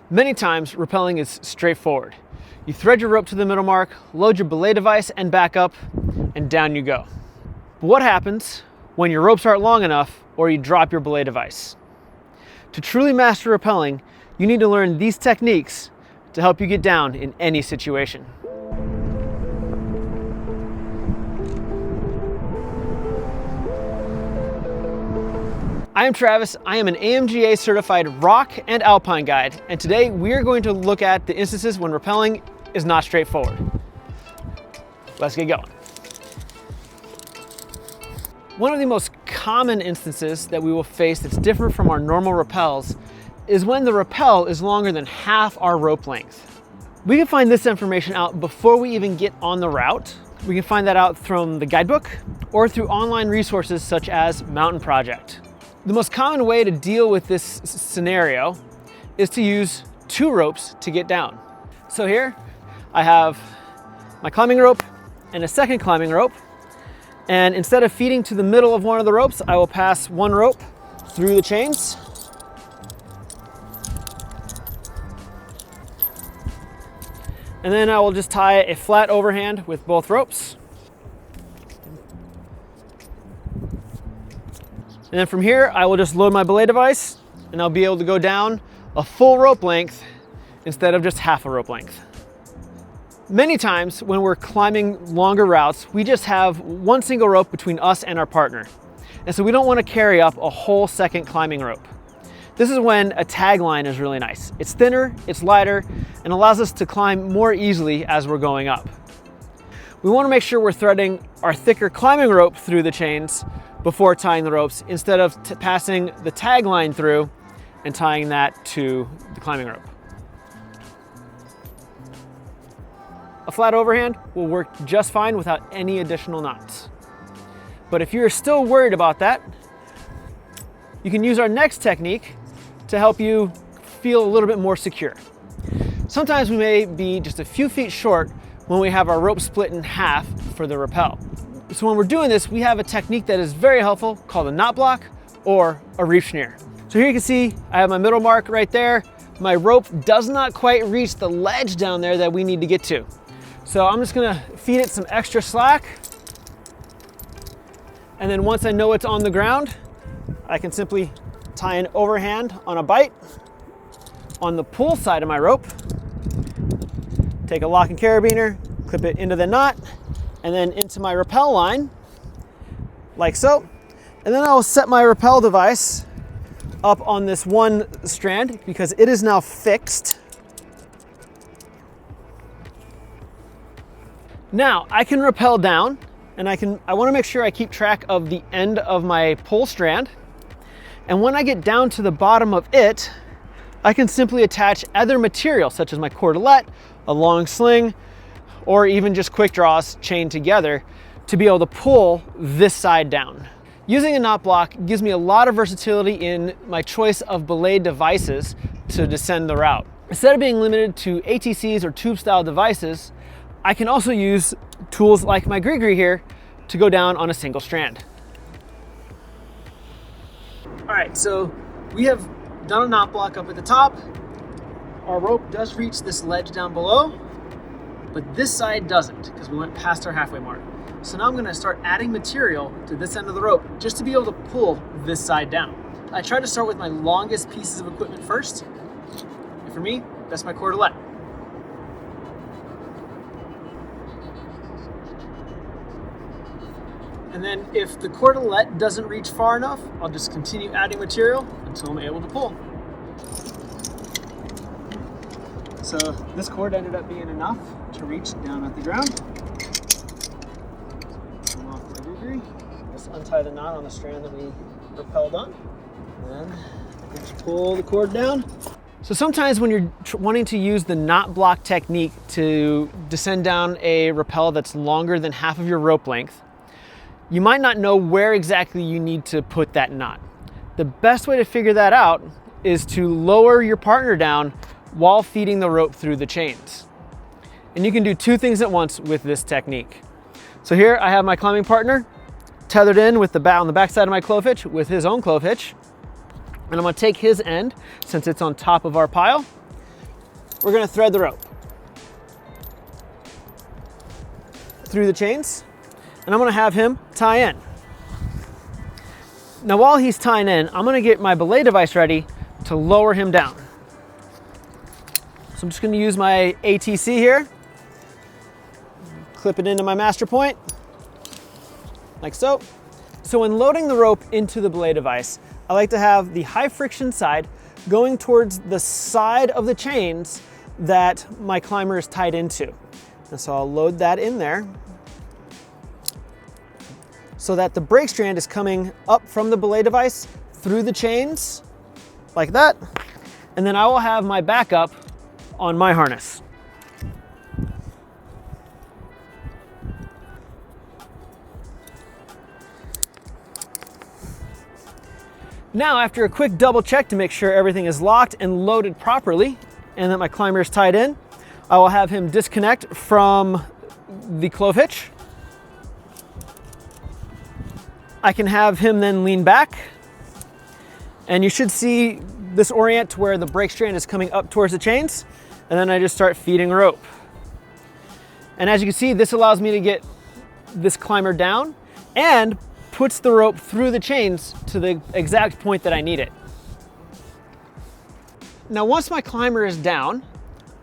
Many times, rappelling is straightforward. You thread your rope to the middle mark, load your belay device and back up, and down you go. But what happens when your ropes aren't long enough or you drop your belay device? To truly master rappelling, you need to learn these techniques to help you get down in any situation. I am Travis. I am an AMGA certified rock and alpine guide, and today we are going to look at the instances when rappelling is not straightforward. Let's get going. One of the most common instances that we will face that's different from our normal rappels is when the rappel is longer than half our rope length. We can find this information out before we even get on the route. We can find that out from the guidebook or through online resources such as Mountain Project. The most common way to deal with this scenario is to use two ropes to get down. So here I have my climbing rope and a second climbing rope. And instead of feeding to the middle of one of the ropes, I will pass one rope through the chains. And then I will just tie a flat overhand with both ropes. And then from here, I will just load my belay device and I'll be able to go down a full rope length instead of just half a rope length. Many times when we're climbing longer routes, we just have one single rope between us and our partner. And so we don't want to carry up a whole second climbing rope. This is when a tag line is really nice. It's thinner, it's lighter, and allows us to climb more easily as we're going up. We want to make sure we're threading our thicker climbing rope through the chains before tying the ropes instead of passing the tag line through and tying that to the climbing rope. A flat overhand will work just fine without any additional knots. But if you're still worried about that, you can use our next technique to help you feel a little bit more secure. Sometimes we may be just a few feet short when we have our rope split in half for the rappel. So when we're doing this, we have a technique that is very helpful called a knot block or a reef snare. So here you can see I have my middle mark right there. My rope does not quite reach the ledge down there that we need to get to. So I'm just gonna feed it some extra slack. And then once I know it's on the ground, I can simply tie an overhand on a bite on the pull side of my rope, take a lock and carabiner, clip it into the knot, and then into my rappel line, like so. And then I'll set my rappel device up on this one strand because it is now fixed. Now I can rappel down and I want to make sure I keep track of the end of my pull strand. And when I get down to the bottom of it, I can simply attach other material such as my cordelette, a long sling, or even just quick draws chained together to be able to pull this side down. Using a knot block gives me a lot of versatility in my choice of belay devices to descend the route. Instead of being limited to ATCs or tube style devices, I can also use tools like my gree here to go down on a single strand. All right, so we have done a knot block up at the top. Our rope does reach this ledge down below, but this side doesn't because we went past our halfway mark. So now I'm gonna start adding material to this end of the rope just to be able to pull this side down. I try to start with my longest pieces of equipment first. And for me, that's my cordelette. And then if the cordelette doesn't reach far enough, I'll just continue adding material until I'm able to pull. So this cord ended up being enough to reach down at the ground. Come off the gree. Just untie the knot on the strand that we rappelled on. And then just pull the cord down. So sometimes when you're wanting to use the knot block technique to descend down a rappel that's longer than half of your rope length, you might not know where exactly you need to put that knot. The best way to figure that out is to lower your partner down while feeding the rope through the chains. And you can do two things at once with this technique. So here I have my climbing partner tethered in with on the back side of my clove hitch with his own clove hitch. And I'm gonna take his end, since it's on top of our pile, we're gonna thread the rope through the chains, and I'm gonna have him tie in. Now while he's tying in, I'm gonna get my belay device ready to lower him down. So I'm just gonna use my ATC here, clip it into my master point, like so. So when loading the rope into the belay device, I like to have the high friction side going towards the side of the chains that my climber is tied into. And so I'll load that in there so that the brake strand is coming up from the belay device through the chains like that. And then I will have my backup on my harness. Now, after a quick double check to make sure everything is locked and loaded properly and that my climber is tied in, I will have him disconnect from the clove hitch. I can have him then lean back, and you should see this orient to where the brake strand is coming up towards the chains, and then I just start feeding rope. And as you can see, this allows me to get this climber down and puts the rope through the chains to the exact point that I need it. Now, once my climber is down,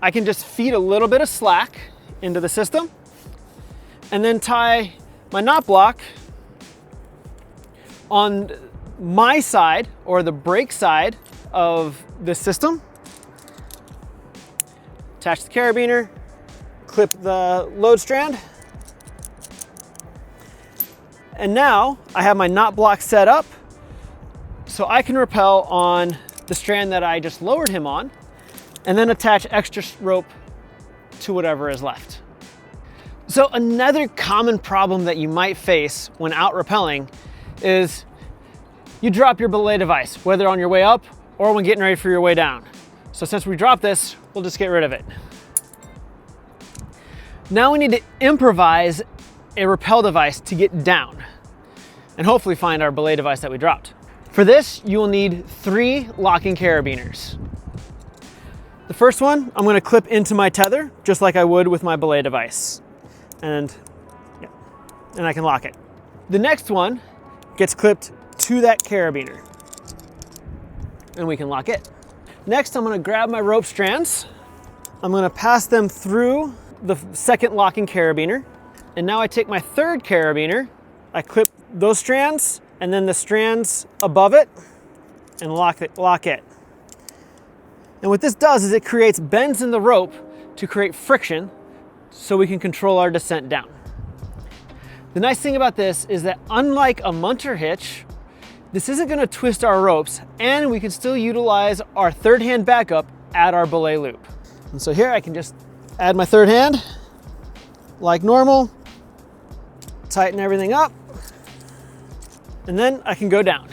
I can just feed a little bit of slack into the system and then tie my knot block on my side, or the brake side of the system. Attach the carabiner, clip the load strand. And now I have my knot block set up so I can rappel on the strand that I just lowered him on, and then attach extra rope to whatever is left. So another common problem that you might face when out rappelling is you drop your belay device, whether on your way up or when getting ready for your way down. So since we dropped this, we'll just get rid of it. Now we need to improvise a rappel device to get down and hopefully find our belay device that we dropped. For this, you will need 3 locking carabiners. The first one, I'm gonna clip into my tether, just like I would with my belay device. And I can lock it. The next one gets clipped to that carabiner, and we can lock it. Next, I'm gonna grab my rope strands. I'm gonna pass them through the second locking carabiner. And now I take my third carabiner, I clip those strands and then the strands above it and lock it. And what this does is it creates bends in the rope to create friction so we can control our descent down. The nice thing about this is that unlike a munter hitch, this isn't gonna twist our ropes, and we can still utilize our third hand backup at our belay loop. And so here I can just add my third hand like normal, tighten everything up, and then I can go down.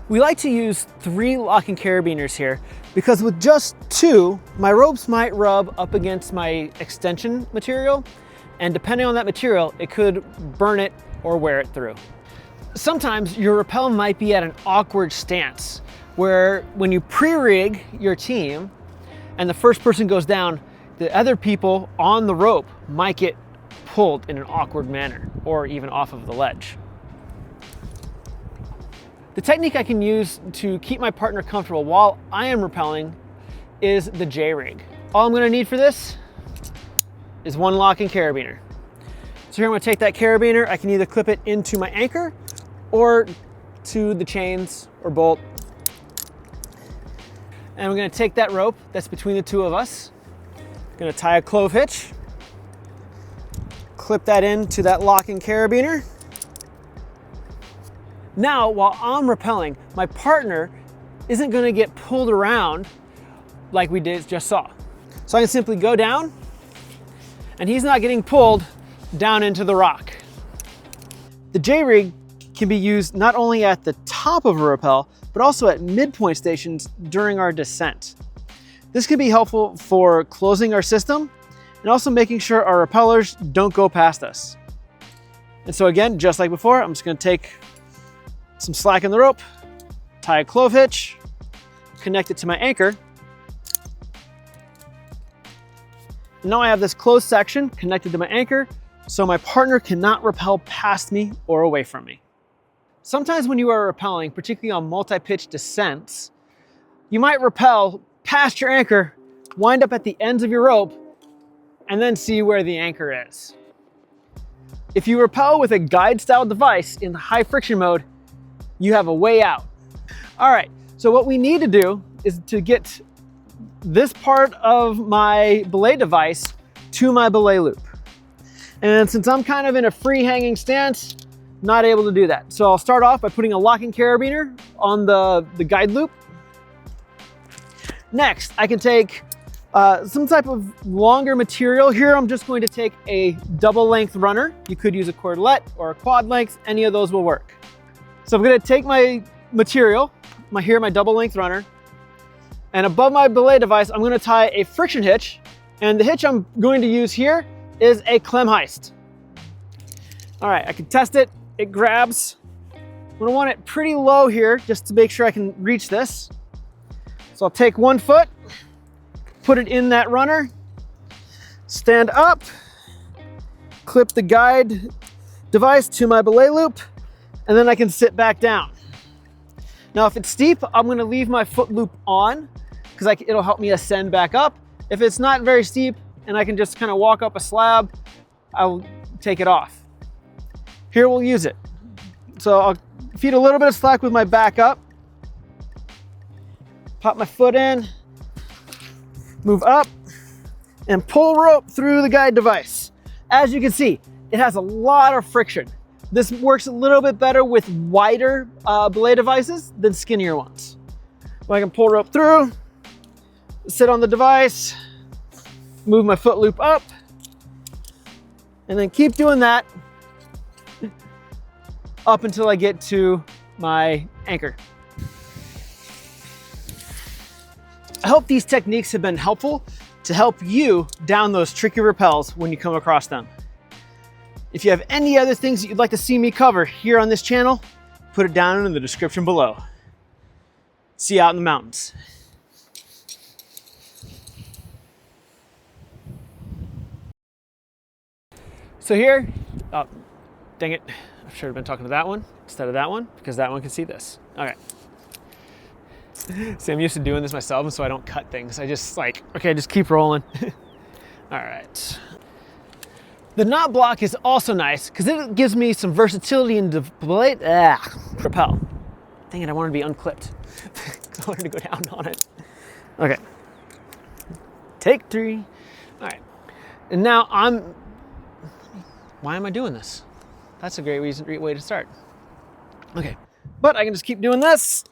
We like to use 3 locking carabiners here because with just 2, my ropes might rub up against my extension material, and depending on that material, it could burn it or wear it through. Sometimes your rappel might be at an awkward stance where when you pre-rig your team and the first person goes down, the other people on the rope might get pulled in an awkward manner or even off of the ledge. The technique I can use to keep my partner comfortable while I am rappelling is the J-rig. All I'm gonna need for this is 1 locking carabiner. So here I'm gonna take that carabiner, I can either clip it into my anchor or to the chains or bolt. And we're gonna take that rope that's between the 2 of us, gonna tie a clove hitch, clip that into that locking carabiner. Now, while I'm rappelling, my partner isn't gonna get pulled around like we just saw. So I can simply go down, and he's not getting pulled down into the rock. The J-rig can be used not only at the top of a rappel, but also at midpoint stations during our descent. This can be helpful for closing our system and also making sure our rappellers don't go past us. And so again, just like before, I'm just gonna take some slack in the rope, tie a clove hitch, connect it to my anchor. Now I have this closed section connected to my anchor, so my partner cannot rappel past me or away from me. Sometimes when you are rappelling, particularly on multi-pitch descents, you might rappel past your anchor, wind up at the ends of your rope, and then see where the anchor is. If you rappel with a guide style device in the high friction mode, you have a way out. All right, so what we need to do is to get this part of my belay device to my belay loop. And since I'm kind of in a free hanging stance, not able to do that. So I'll start off by putting a locking carabiner on the guide loop. Next, I can take some type of longer material. Here I'm just going to take a double length runner. You could use a cordelette or a quad length, any of those will work. So I'm gonna take my material, my double length runner, and above my belay device, I'm gonna tie a friction hitch, and the hitch I'm going to use here is a clem heist. All right, I can test it. It grabs. I'm gonna want it pretty low here just to make sure I can reach this. So I'll take 1 foot, put it in that runner, stand up, clip the guide device to my belay loop, and then I can sit back down. Now, if it's steep, I'm gonna leave my foot loop on because it'll help me ascend back up. If it's not very steep and I can just kind of walk up a slab, I'll take it off. Here we'll use it. So I'll feed a little bit of slack with my back up, pop my foot in, move up, and pull rope through the guide device. As you can see, it has a lot of friction. This works a little bit better with wider belay devices than skinnier ones. So I can pull rope through, sit on the device, move my foot loop up, and then keep doing that up until I get to my anchor. I hope these techniques have been helpful to help you down those tricky rappels when you come across them. If you have any other things that you'd like to see me cover here on this channel, put it down in the description below. See you out in the mountains. So here, oh, dang it. I should have been talking to that one instead of that one because that one can see this. Okay. See, I'm used to doing this myself, and so I don't cut things. I just okay, just keep rolling. All right. The knot block is also nice because it gives me some versatility in the belay. Rappel. Dang it, I wanted to be unclipped. I wanted to go down on it. Okay. Take 3. All right. And now why am I doing this? That's a great way to start. Okay. But I can just keep doing this,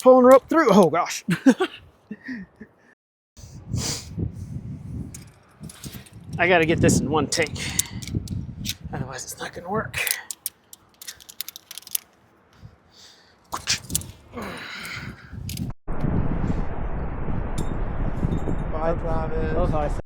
pulling rope through. Oh gosh. I got to get this in one take. Otherwise it's not going to work. Bye, Travis. Oh, hi.